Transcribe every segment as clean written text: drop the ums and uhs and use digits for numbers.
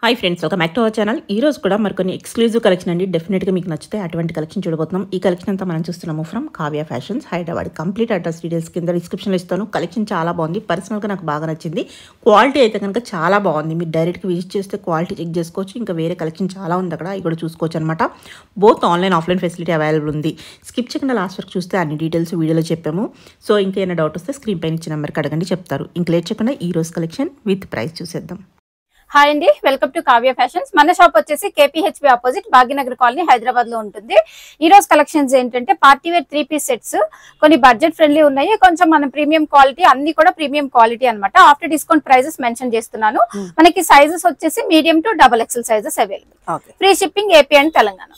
Hi friends, welcome back to our channel. ఈ రోజు కూడా మరికొన్ని ఎక్స్క్లూజివ్ కలెక్షన్ అండి. డెఫినెట్గా మీకు నచ్చితే అటువంటి కలెక్షన్ చూడబోతున్నాం. ఈ కలెక్షన్ అంతా మనం చూస్తున్నాము from Kavya fashions Hyderabad. Complete address details కింద డిస్క్రిప్షన్లో ఇస్తాను. కలెక్షన్ చాలా బాగుంది. పర్సనల్గా నాకు బాగా నచ్చింది. క్వాలిటీ అయితే కనుక చాలా బాగుంది. మీరు డైరెక్ట్గా విజిట్ చేస్తే క్వాలిటీ చెక్ చేసుకోవచ్చు. ఇంకా వేరే కలెక్షన్ చాలా ఉంది అక్కడ, అవి కూడా చూసుకోవచ్చు అనమాట. Both online offline facility available ఉంది. స్కిప్ చేయకుండా లాస్ట్ వరకు చూస్తే అన్ని డీటెయిల్స్ వీడియోలో చెప్పాము. సో ఇంకేమైనా డౌట్ వస్తే స్క్రీన్ పైన ఇచ్చిన నెంబర్కి అడగండి, చెప్తారు. ఇంక లేట్ చేయకుండా ఈ రోజు కలెక్షన్ విత్ ప్రైస్ చూసేద్దాం. హాయ్ అండి, వెల్కమ్ టు కావ్య ఫ్యాషన్స్. మన షాప్ వచ్చేసి KPHB opposite Bhagyanagar colony Hyderabad లో ఉంటుంది. ఈ రోజు కలెక్షన్స్ ఏంటంటే పార్టీ వేర్ 3 పీస్ సెట్స్, కొన్ని బడ్జెట్ ఫ్రెండ్లీ ఉన్నాయి, కొంచెం మన ప్రీమియం క్వాలిటీ, అన్ని కూడా ప్రీమియం క్వాలిటీ అనమాట. ఆఫ్టర్ డిస్కౌంట్ ప్రైజెస్ మెన్షన్ చేస్తున్నాను. మనకి సైజెస్ వచ్చేసి medium to XXL sizes available. Free shipping AP and Telangana.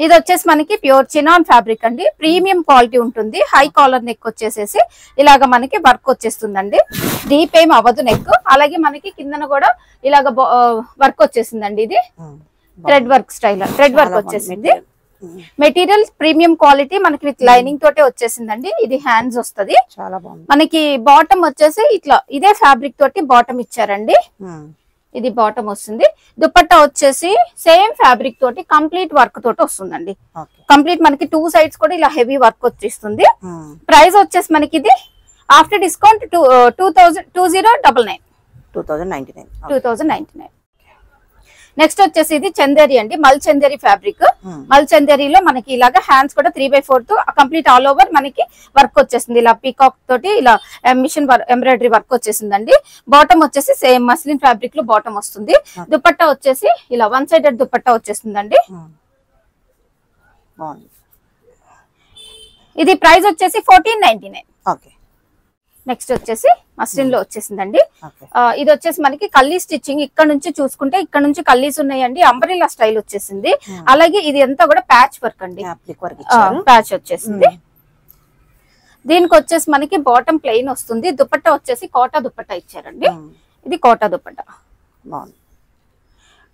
ఇది వచ్చేసి మనకి ప్యూర్ చినాన్ ఫ్యాబ్రిక్ అండి. ప్రీమియం క్వాలిటీ ఉంటుంది. హై కాలర్ నెక్ వచ్చేసేసి ఇలాగ మనకి వర్క్ వచ్చేస్తుందండి. డీప్ ఏం అవ్వదు నెక్. అలాగే మనకి కిందన కూడా ఇలాగ వర్క్ వచ్చేసిందండి. ఇది thread work style, thread work వచ్చేసింది. మెటీరియల్ ప్రీమియం క్వాలిటీ మనకి విత్ లైనింగ్ తోటే వచ్చేసిందండి. ఇది హ్యాండ్స్ వస్తుంది. చాలా బాగుంది. మనకి బాటమ్ వచ్చేసి ఇట్లా ఇదే ఫ్యాబ్రిక్ తోటి బాటమ్ ఇచ్చారండి. ఇది బాటమ్ వస్తుంది. దుపట్టా వచ్చేసి సేమ్ ఫ్యాబ్రిక్ తోటి కంప్లీట్ వర్క్ తోటి వస్తుందండి. కంప్లీట్ మనకి 2 సైడ్స్ కూడా ఇలా హెవీ వర్క్ వచ్చేస్తుంది. ప్రైస్ వచ్చేసి మనకి ఇది ఆఫ్టర్ డిస్కౌంట్ 2099. నెక్స్ట్ వచ్చేసి ఇది చందేరి అండి, మల్ చందేరి ఫ్యాబ్రిక్. మల్ చందేరిలో మనకి ఇలాగా హ్యాండ్స్ కూడా 3/4 కంప్లీట్ ఆల్ ఓవర్ మనకి వర్క్ వచ్చేసింది. ఇలా పీకాక్ తోటి ఇలా మిషన్ ఎంబ్రాయిడరీ వర్క్ వచ్చేసిందండి. బాటమ్ వచ్చేసి సేమ్ మస్లిన్ ఫ్యాబ్రిక్ లో బాటమ్ వస్తుంది. దుపట్టా వచ్చేసి ఇలా 1 సైడెడ్ దుపట్టా వచ్చేసిందండి. ఇది ప్రైస్ వచ్చేసి 1499. నెక్స్ట్ వచ్చేసి మస్లిన్ లో వచ్చేసిందండి. ఇది వచ్చేసి మనకి కల్లీ స్టిచ్చింగ్. ఇక్కడ నుంచి చూసుకుంటే ఇక్కడ నుంచి కల్లీస్ ఉన్నాయండి. అంబ్రెల్లా స్టైల్ వచ్చేసింది. అలాగే ఇది అంతా కూడా ప్యాచ్ వర్క్ అండి, ప్యాచ్ వచ్చేసింది. దీనికి వచ్చేసి మనకి బాటమ్ ప్లెయిన్ వస్తుంది. దుపట్టా వచ్చేసి కోటా దుపట్టా ఇచ్చారండి. ఇది కోటా దుపట్టా.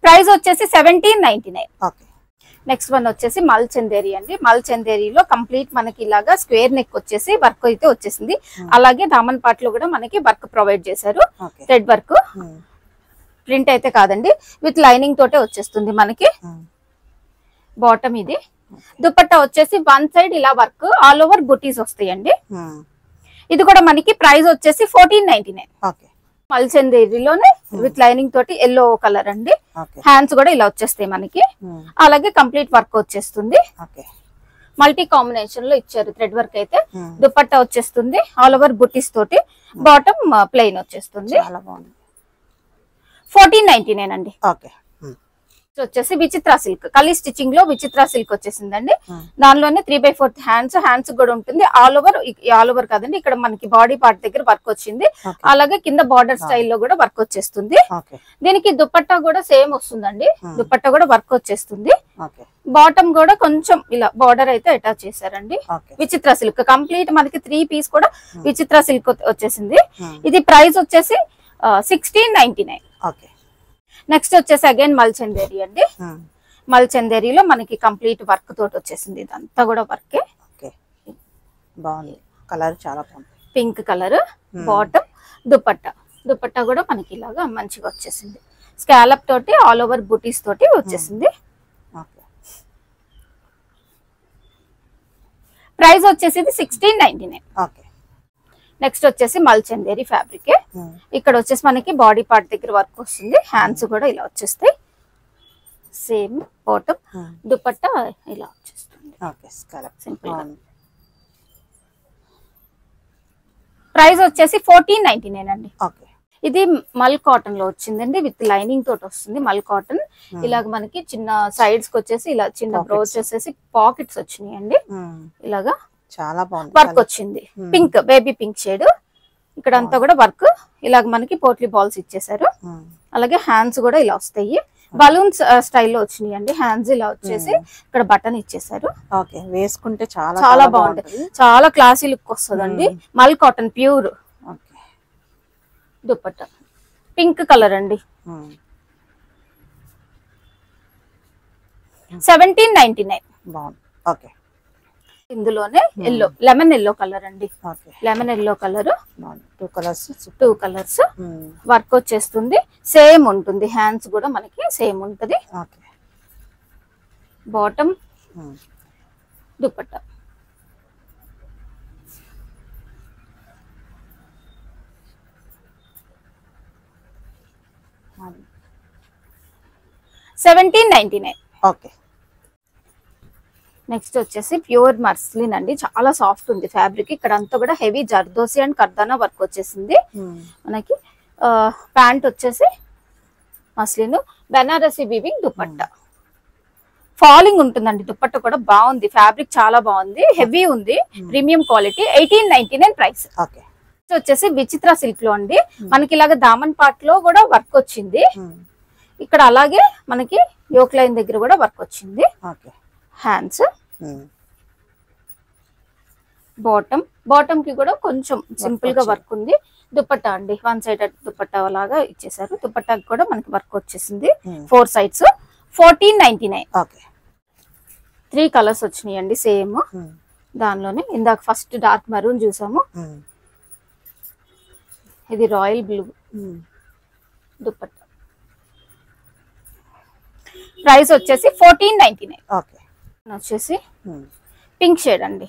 ప్రైస్ వచ్చేసి 1799. నెక్స్ట్ వన్ వచ్చేసి మల్ చందేరి అండి. మల్ చందేరిలో కంప్లీట్ మనకి ఇలాగా స్క్వేర్ నెక్ వచ్చేసి వర్క్ అయితే వచ్చేసింది. అలాగే దామన్ పార్ట్ లో కూడా మనకి వర్క్ ప్రొవైడ్ చేశారు. థ్రెడ్ వర్క్, ప్రింట్ అయితే కాదండి, విత్ లైనింగ్ తోటే వచ్చేస్తుంది మనకి. బాటమ్ ఇది. దుపట్టా వచ్చేసి 1 సైడ్ ఇలా వర్క్ ఆల్ ఓవర్ బుటీస్ వస్తాయండి. ఇది కూడా మనకి ప్రైస్ వచ్చేసి 1499. మల్ చందేరిలోనే విత్ లైనింగ్ తోటి ఎల్లో కలర్ అండి. హ్యాండ్స్ కూడా ఇలా వచ్చేస్తాయి మనకి. అలాగే కంప్లీట్ వర్క్ వచ్చేస్తుంది. మల్టీ కాంబినేషన్ లో ఇచ్చారు థ్రెడ్ వర్క్ అయితే. దుపట్టా వచ్చేస్తుంది ఆల్ ఓవర్ బుటీస్ తోటి. బాటమ్ ప్లెయిన్ వచ్చేస్తుంది. 1499 అండి. వచ్చేసి విచిత్ర సిల్క్, కలీ స్టిచ్చింగ్ లో విచిత్ర సిల్క్ వచ్చేసిందండి. దానిలోనే 3/4 హ్యాండ్స్ కూడా ఉంటుంది. ఆల్ ఓవర్ కాదండి, ఇక్కడ మనకి బాడీ పార్ట్ దగ్గర వర్క్ వచ్చింది. అలాగే కింద బార్డర్ స్టైల్లో కూడా వర్క్ వచ్చేస్తుంది. దీనికి దుపట్టా కూడా సేమ్ వస్తుందండి. దుపట్టా కూడా వర్క్ వచ్చేస్తుంది. బాటమ్ కూడా కొంచెం ఇలా బార్డర్ అయితే అటాచ్ చేశారండి. విచిత్ర సిల్క్ కంప్లీట్ మనకి 3 పీస్ కూడా విచిత్ర సిల్క్ వచ్చేసింది. ఇది ప్రైస్ వచ్చేసి 1699. నెక్స్ట్ వచ్చేసి అగైన్ మల్ చందేరి అండి. మల్ చందేరిలో మనకి కంప్లీట్ వర్క్ తోటి వచ్చేసింది. ఇదంతా కూడా వర్కే. బాగుంది. కలర్ చాలా బాగుంది. Pink colour. బాటమ్, దుపట్టా కూడా మనకి ఇలాగా మంచిగా వచ్చేసింది. స్కాలప్ తోటి ఆల్ ఓవర్ బుటీస్ తోటి వచ్చేసింది. ప్రైస్ వచ్చేసి 1699. నెక్స్ట్ వచ్చేసి మల్ చందేరి ఫ్యాబ్రిక్. ఇక్కడ వచ్చేసి మనకి బాడీ పార్ట్ దగ్గర వర్క్ వస్తుంది. హ్యాండ్స్ కూడా ఇలా వచ్చేస్తాయి. సేమ్ బాటమ్, దుపట్టా ఇలా వచ్చేస్తుంది. సింపుల్. ప్రైస్ వచ్చేసి 1499 అండి. ఇది మల్ కాటన్ లో వచ్చిందండి. విత్ లైనింగ్ తోటి వస్తుంది. మల్ కాటన్. ఇలాగ మనకి చిన్న సైడ్స్ కి వచ్చేసి ఇలా చిన్న బ్రోచ్ వచ్చేసి పాకెట్స్ వచ్చినాయి అండి. ఇలాగా చాలా బాగుంది. వర్క్ వచ్చింది. Pink, baby pink shade. ఇక్కడ అంతా కూడా వర్క్. ఇలాగ మనకి పోట్లీ బాల్స్ ఇచ్చేసారు. అలాగే హ్యాండ్స్ కూడా ఇలా వస్తాయి. బలూన్స్ స్టైల్లో వచ్చినాయి అండి. హ్యాండ్స్ ఇలా వచ్చేసి ఇక్కడ బటన్ ఇచ్చేసారు. వేసుకుంటే చాలా బాగుంటుంది. చాలా క్లాసీ లుక్ వస్తుందండి. మల్ cotton pure. Dupatta pink colour అండి. 1799. ఇందులోనే ఎల్లో, లెమన్ ఎల్లో కలర్ అండి. Lemon yellow colour, 2 colours work వచ్చేస్తుంది. సేమ్ ఉంటుంది, హ్యాండ్స్ కూడా మనకి సేమ్ ఉంటుంది. బాటమ్, దుపట్టా. $17.99. ఓకే. నెక్స్ట్ వచ్చేసి ప్యూర్ మస్లిన్ అండి, చాలా సాఫ్ట్ ఉంది ఫ్యాబ్రిక్. ఇక్కడ అంతా కూడా హెవీ జర్దోసి అండ్ కర్దానా వర్క్ వచ్చేసింది మనకి. ప్యాంట్ వచ్చేసి muslin, Banarasi weaving, dupatta falling ఉంటుందండి. దుపట్టా కూడా బాగుంది, ఫ్యాబ్రిక్ చాలా బాగుంది, హెవీ ఉంది, ప్రీమియం క్వాలిటీ. 18.99 ప్రైస్. వచ్చేసి విచిత్ర సిల్క్ లో అండి, మనకి ఇలాగ దామన్ పార్ట్ లో కూడా వర్క్ వచ్చింది. ఇక్కడ అలాగే మనకి యోక్ లైన్ దగ్గర కూడా వర్క్ వచ్చింది. హ్యాండ్స్, బాటమ్ కి కూడా కొంచెం సింపుల్ గా వర్క్ ఉంది. దుపట్టా అండి, 1 సైడ్ దుపట్టా లాగా ఇచ్చేసారు. దుపట్టాకి కూడా మనకి వర్క్ వచ్చేసింది, 4 సైడ్స్. 14.99. 3 కలర్స్ వచ్చినాయి అండి సేమ్. దానిలోనే ఇందాక ఫస్ట్ డార్క్ మరూన్ చూసాము, ఇది రాయల్ బ్లూ. దుపట్టా ప్రైస్ వచ్చేసి 14.99. వచ్చేసి పింక్ షేడ్ అండి,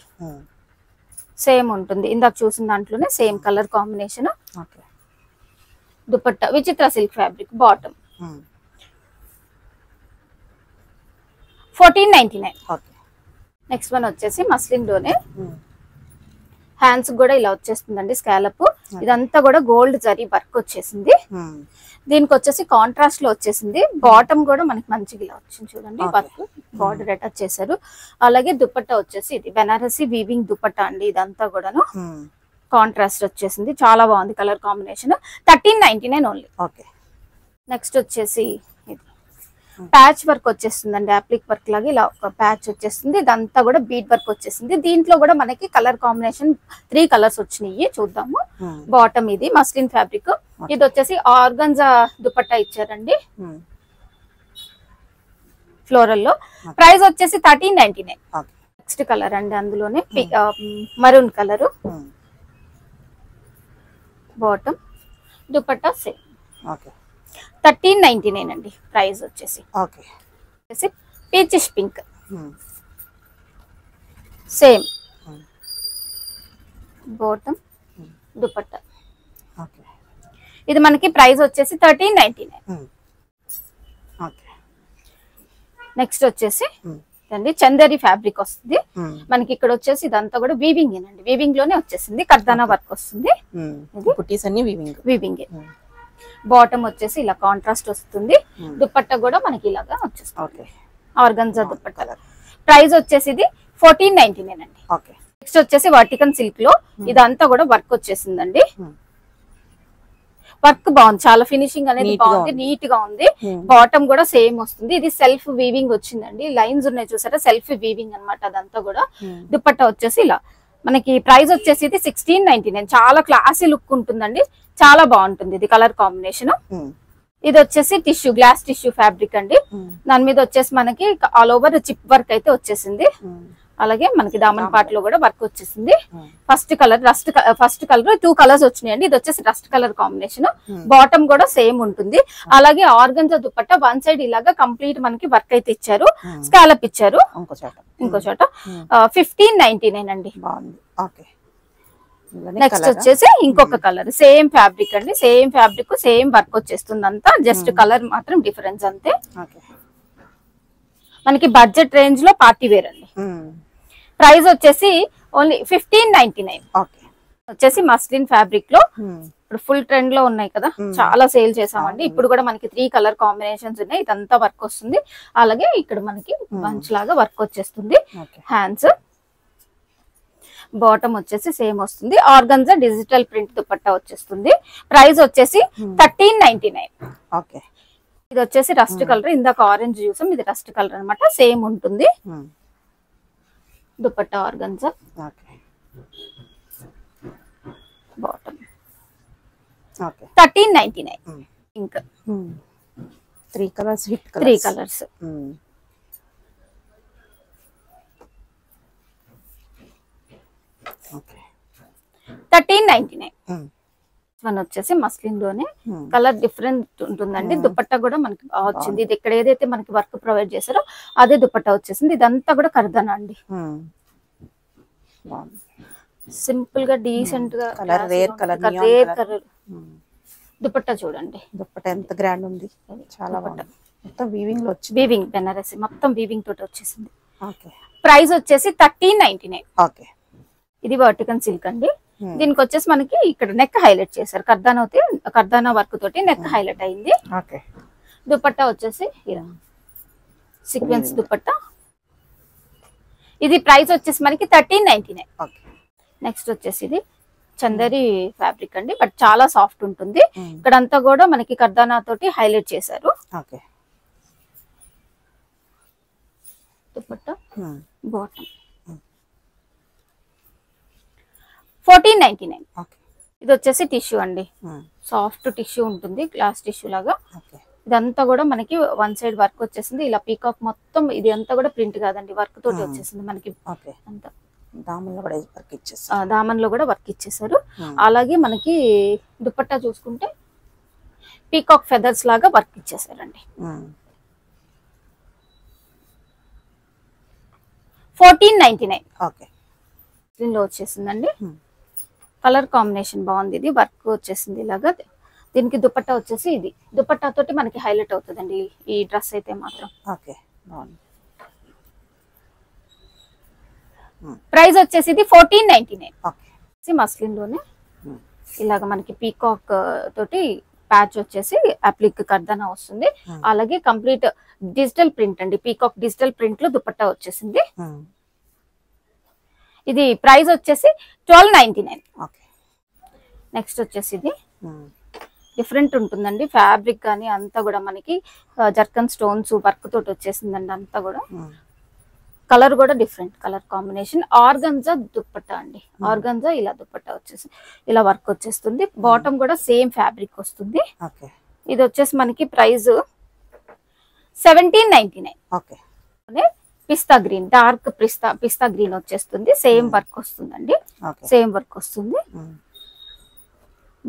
సేమ్ ఉంటుంది ఇందాక చూసిన దాంట్లోనే, same colour combination. Dupatta Vichitra silk fabric, bottom 14.99. Next one వచ్చేసి మస్లిన్ లోనే, హ్యాండ్స్ కూడా ఇలా వచ్చేస్తుందండి స్కాలప్. ఇదంతా కూడా గోల్డ్ జరీ వర్క్ వచ్చేసింది. దీనికి వచ్చేసి కాంట్రాస్ట్ లో వచ్చేసింది. బాటమ్ కూడా మనకి మంచిగా ఇలా వచ్చింది చూడండి, వర్క్ బార్డర్ అటాచ్ చేశారు. అలాగే దుపట్టా వచ్చేసి ఇది బెనారసి వీవింగ్ దుపట్టా అండి, ఇదంతా కూడాను కాంట్రాస్ట్ వచ్చేసింది, చాలా బాగుంది కలర్ కాంబినేషన్. 13.99 ఓన్లీ. నెక్స్ట్ వచ్చేసి ఇది ప్యాచ్ వర్క్ వచ్చేస్తుందండి, అప్లిక్ వర్క్ లాగా ఇలా ఒక ప్యాచ్ వచ్చేస్తుంది. ఇదంతా కూడా బీట్ వర్క్ వచ్చేసింది. దీంట్లో కూడా మనకి కలర్ కాంబినేషన్ 3 కలర్స్ వచ్చినాయి, చూద్దాము. బాటమ్ ఇది మస్లిన్ ఫ్యాబ్రిక్, ఇది వచ్చేసి ఆర్గంజా దుపట్టా ఇచ్చారండి ఫ్లోరల్ లో. ప్రైస్ వచ్చేసి 13.99. నెక్స్ట్ కలర్ అండి, అందులోనే maroon colour. Bottom, dupatta same. 13.99 అండి ప్రైస్ వచ్చేసి. Peachish pink, same. Bottom, dupatta. ఇది మనకి ప్రైస్ వచ్చేసి 13.99. నెక్స్ట్ వచ్చేసి అండి చందేరి ఫ్యాబ్రిక్ వస్తుంది మనకి. ఇక్కడ వచ్చేసి ఇదంతా కూడా వీవింగ్ ఏనండి, వీవింగ్ లోనే వచ్చేసింది, కర్దానా వర్క్ వస్తుంది. వీవింగ్. బాటమ్ వచ్చేసి ఇలా కాంట్రాస్ట్ వస్తుంది. దుపట్టా కూడా మనకి ఇలాగా వచ్చేస్తుంది, ఆర్గంజా దుపట్టా. ప్రైస్ వచ్చేసి ఇది 14.99 అండి. నెక్స్ట్ వచ్చేసి వర్టికన్ సిల్క్ లో ఇదంతా కూడా వర్క్ వచ్చేసిందండి. వర్క్ బాగుంది, చాలా ఫినిషింగ్ అనేది బాగుంది, నీట్ గా ఉంది. బాటమ్ కూడా సేమ్ వస్తుంది. ఇది సెల్ఫ్ వీవింగ్ వచ్చిందండి, లైన్స్ ఉన్నాయి చూసారా, సెల్ఫ్ వీవింగ్ అనమాట అదంతా కూడా. దుపట్టా వచ్చేసి ఇలా మనకి. ప్రైస్ వచ్చేసి ఇది 16.99. చాలా క్లాసీ లుక్ ఉంటుందండి, చాలా బాగుంటుంది ఇది కలర్ కాంబినేషన్. ఇది వచ్చేసి టిష్యూ, గ్లాస్ టిష్యూ ఫ్యాబ్రిక్ అండి. దాని మీద వచ్చేసి మనకి ఆల్ ఓవర్ చిప్ వర్క్ అయితే వచ్చేసింది. అలాగే మనకి దామన్ పార్ట్ లో కూడా వర్క్ వచ్చేసింది. ఫస్ట్ కలర్ 2 కలర్స్ వచ్చినాయండి. ఇది వచ్చేసి రస్ట్ కలర్ కాంబినేషన్. బాటమ్ కూడా సేమ్ ఉంటుంది. అలాగే ఆర్గంజా దుపట్టా 1 సైడ్ ఇలాగా కంప్లీట్ మనకి వర్క్ అయితే ఇచ్చారు, స్కాలప్ ఇచ్చారు. ఇంకో చోట 15.99 అండి. నెక్స్ట్ వచ్చేసి ఇంకొక కలర్, సేమ్ ఫ్యాబ్రిక్ అండి, సేమ్ ఫ్యాబ్రిక్ సేమ్ వర్క్ వచ్చేస్తుంది అంతా, జస్ట్ కలర్ మాత్రం డిఫరెన్స్ అంతే. మనకి బడ్జెట్ రేంజ్ లో పార్టీ వేర్ అండి. ప్రైస్ వచ్చేసి ఓన్లీ 15.99. వచ్చేసి మస్లిన్ ఫ్యాబ్రిక్ లో ఇప్పుడు ఫుల్ ట్రెండ్ లో ఉన్నాయి కదా, చాలా సేల్ చేసామండి. ఇప్పుడు కూడా మనకి 3 కలర్ కాంబినేషన్స్ ఉన్నాయి. ఇదంతా వర్క్ వస్తుంది. అలాగే ఇక్కడ మనకి బంచ్ లాగా వర్క్ వచ్చేస్తుంది. హ్యాండ్స్, బాటమ్ వచ్చేసి సేమ్ వస్తుంది. ఆర్గంజా డిజిటల్ ప్రింట్ దుపట్టా వచ్చేస్తుంది. ప్రైస్ వచ్చేసి 13.99. ఇది వచ్చేసి రస్ట్ కలర్, ఇందాక ఆరెంజ్ చూసాం, ఇది రస్ట్ కలర్ అనమాట, సేమ్ ఉంటుంది. Dupatta organza, bottom 13.99. ఇంకా 3 కలర్స్, 3 కలర్స్. ఓకే 1399. వన్ వచ్చేసి మస్లిన్ లోనే కలర్ డిఫరెంట్ ఉంటుందండి. దుపట్టా కూడా మనకి బాగా వచ్చింది. ఇది ఇక్కడ ఏదైతే మనకి వర్క్ ప్రొవైడ్ చేశారో అదే దుపట్టా వచ్చేసింది. ఇదంతా కూడా కర్దానా అండి. సింపుల్ గా డీసెంట్ గా రేర్ కలర్ దుపట్టా చూడండి. దుపట్టా ఎంత గ్రాండ్ ఉంది, చాలా బాగుంది. మొత్తం వీవింగ్ లో వచ్చింది. వీవింగ్ బెనారసి మొత్తం వీవింగ్ తోటి వచ్చేసింది. ఓకే ప్రైస్ వచ్చేసి 1399. ఓకే ఇది వర్టికల్ సిల్క్ అండి. దీనికి వచ్చేసి మనకి ఇక్కడ నెక్ హైలైట్ చేశారు. కర్దానా వర్క్ తోటి నెక్ హైలైట్ అయింది. ఓకే దుపట్టా వచ్చేసి ఇలా సీక్వెన్స్ దుపట్టా. ఇది ప్రైస్ వచ్చేసి మనకి 1399. ఓకే నెక్స్ట్ వచ్చేసి ఇది చందరి ఫ్యాబ్రిక్ అండి, బట్ చాలా సాఫ్ట్ ఉంటుంది. ఇక్కడంతా కూడా మనకి కర్దానా తోటి హైలైట్ చేశారు. Okay dupatta bottom 1499. ఓకే ఇది వచ్చేసి టిష్యూ అండి, సాఫ్ట్ టిష్యూ ఉంటుంది, గ్లాస్ టిష్యూ లాగా. ఓకే ఇదంతా కూడా మనకి వన్ సైడ్ వర్క్ వచ్చేసింది. ఇలా పీకాక్ మొత్తం ఇది అంతా కూడా ప్రింట్ కాదండి, వర్క్ తోటి వచ్చేసింది మనకి. ఓకే అంతా దామన్లో కూడా వర్క్ ఇచ్చేసారు. దామన్లో కూడా వర్క్ ఇచ్చేసారు. అలాగే మనకి దుపట్టా చూసుకుంటే పీకాక్ ఫెదర్స్ లాగా వర్క్ ఇచ్చేసారండి. 1499. ఓకే దీనిలో వచ్చేసిందండి. కలర్ కాంబినేషన్ బాగుంది. ఇది వర్క్ వచ్చేసింది ఇలాగా. దీనికి దుపట్టా వచ్చేసి ఇది దుపట్టా తోటి మనకి హైలైట్ అవుతుందండి ఈ డ్రెస్ అయితే మాత్రం. ఓకే బాగుంది. ప్రైస్ వచ్చేసి ఇది 1499. ఓకే మస్లిన్ లోనే ఇలాగ మనకి పీకాక్ తోటి ప్యాచ్ వచ్చేసి అప్లిక్ కర్దానా వస్తుంది. అలాగే కంప్లీట్ డిజిటల్ ప్రింట్ అండి, పీకాక్ డిజిటల్ ప్రింట్ లో దుపట్టా వచ్చేసింది. ఇది ప్రైస్ వచ్చేసి 1299. ఓకే నెక్స్ట్ వచ్చేసి ఇది డిఫరెంట్ ఉంటుందండి ఫ్యాబ్రిక్ కానీ అంతా కూడా మనకి జర్కన్ స్టోన్స్ వర్క్ తోటి వచ్చేసిందండి. అంతా కూడా కలర్ కూడా different colour combination. Organza dupatta అండి, ఆర్గంజా ఇలా దుపట్టా వచ్చేసి ఇలా వర్క్ వచ్చేస్తుంది. బాటమ్ కూడా సేమ్ ఫ్యాబ్రిక్ వస్తుంది. ఓకే ఇది వచ్చేసి మనకి ప్రైస్ 1799. ఓకే పిస్తా గ్రీన్, డార్క్ పిస్తా గ్రీన్ వచ్చేస్తుంది. సేమ్ వర్క్ వస్తుందండి, సేమ్ వర్క్ వస్తుంది.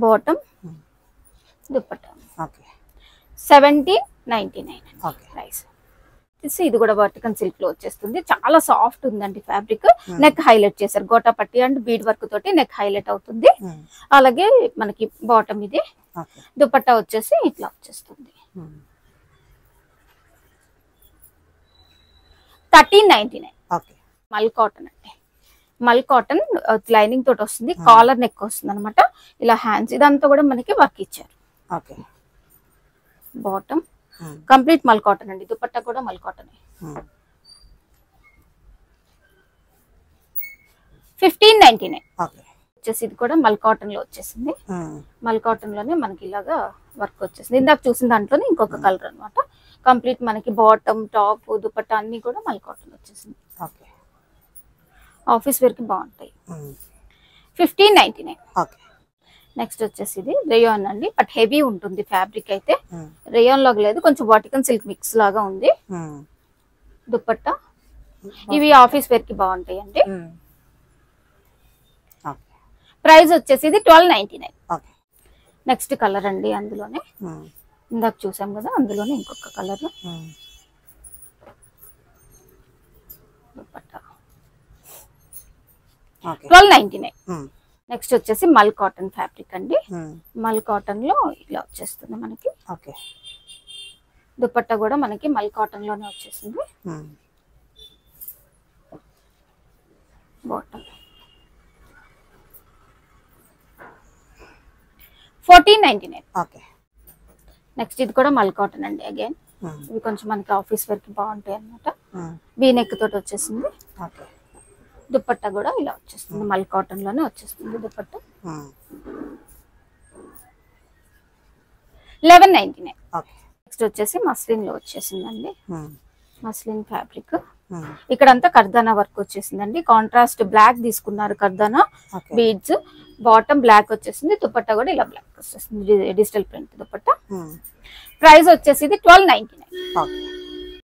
Bottom dupatta 1799 price. ఇది కూడా వర్టికల్ సిల్క్ లో వచ్చేస్తుంది. చాలా సాఫ్ట్ ఉందండి ఫ్యాబ్రిక్. నెక్ హైలైట్ చేశారు, గోటా పట్టి అండ్ బీడ్ వర్క్ తోటి నెక్ హైలైట్ అవుతుంది. అలాగే మనకి బాటమ్ ఇది, దుపట్టా వచ్చేసి ఇట్లా వచ్చేస్తుంది. 1399. మల్ కాటన్ అండి, మల్ కాటన్ లైనింగ్ తోటి వస్తుంది. కాలర్ నెక్ వస్తుంది అనమాట. ఇలా హ్యాండ్స్ ఇదంతా కూడా మనకి వర్క్ ఇచ్చారు. బాటమ్ కంప్లీట్ మల్ కాటన్ అండి, దుపట్టా కూడా మల్ కాటన్. 1599 వచ్చేసి ఇది కూడా మల్ కాటన్ లో వచ్చేసింది. మల్ కాటన్ లోనే మనకి ఇలాగా వర్క్ వచ్చేసింది. ఇందాక చూసిన దాంట్లోనే ఇంకొక కలర్ అనమాట. కంప్లీట్ మనకి బాటమ్ టాప్ దుపట్టా అన్ని కూడా మల్ కాటన్ వచ్చేసింది. ఆఫీస్ వేర్ కి బాగుంటాయి. 1599. నెక్స్ట్ వచ్చేసి ఇది రేయాన్ అండి, బట్ హెవీ ఉంటుంది ఫ్యాబ్రిక్ అయితే. రేయాన్ లాగా లేదు, కొంచెం వాటికన్ సిల్క్ మిక్స్ లాగా ఉంది. దుపట్టా ఇవి ఆఫీస్ వేర్ కి బాగుంటాయి అండి. ప్రైస్ వచ్చేసి ఇది 1299. నెక్స్ట్ కలర్ అండి, అందులోనే ఇందాక చూసాం కదా అందులోనే ఇంకొక కలర్. దుపట్టా 1299. నెక్స్ట్ వచ్చేసి మల్ కాటన్ ఫ్యాబ్రిక్ అండి. మల్ కాటన్ లో ఇలా వచ్చేస్తుంది మనకి. దుపట్టా కూడా మనకి మల్ కాటన్ లోనే వచ్చేసింది. బాటమ్ 1499. నెక్స్ట్ ఇది కూడా మల్ కాటన్ అండి. అగైన్ ఇవి కొంచెం మనకి ఆఫీస్ వేర్ కి బాగుంటాయి అన్నమాట. వీ నెక్ తోటి వచ్చేసింది. దుపట్టా కూడా ఇలా వచ్చేస్తుంది, మల్ కాటన్ లోనే వచ్చేస్తుంది దుపట్టా. 1199. నెక్స్ట్ వచ్చేసి మస్లిన్ లో వచ్చేసిందండి. మస్లిన్ ఫ్యాబ్రిక్ ఇక్కడంతా కర్దానా వర్క్ వచ్చేసిందండి. కాంట్రాస్ట్ బ్లాక్ తీసుకున్నారు కర్దానా బీడ్స్. బాటమ్ బ్లాక్ వచ్చేసింది, దుపట్టా కూడా ఇలా బ్లాక్ వచ్చేసింది, డిజిటల్ ప్రింట్ దుపట్టా. ప్రైస్ వచ్చేసి ఇది 1299.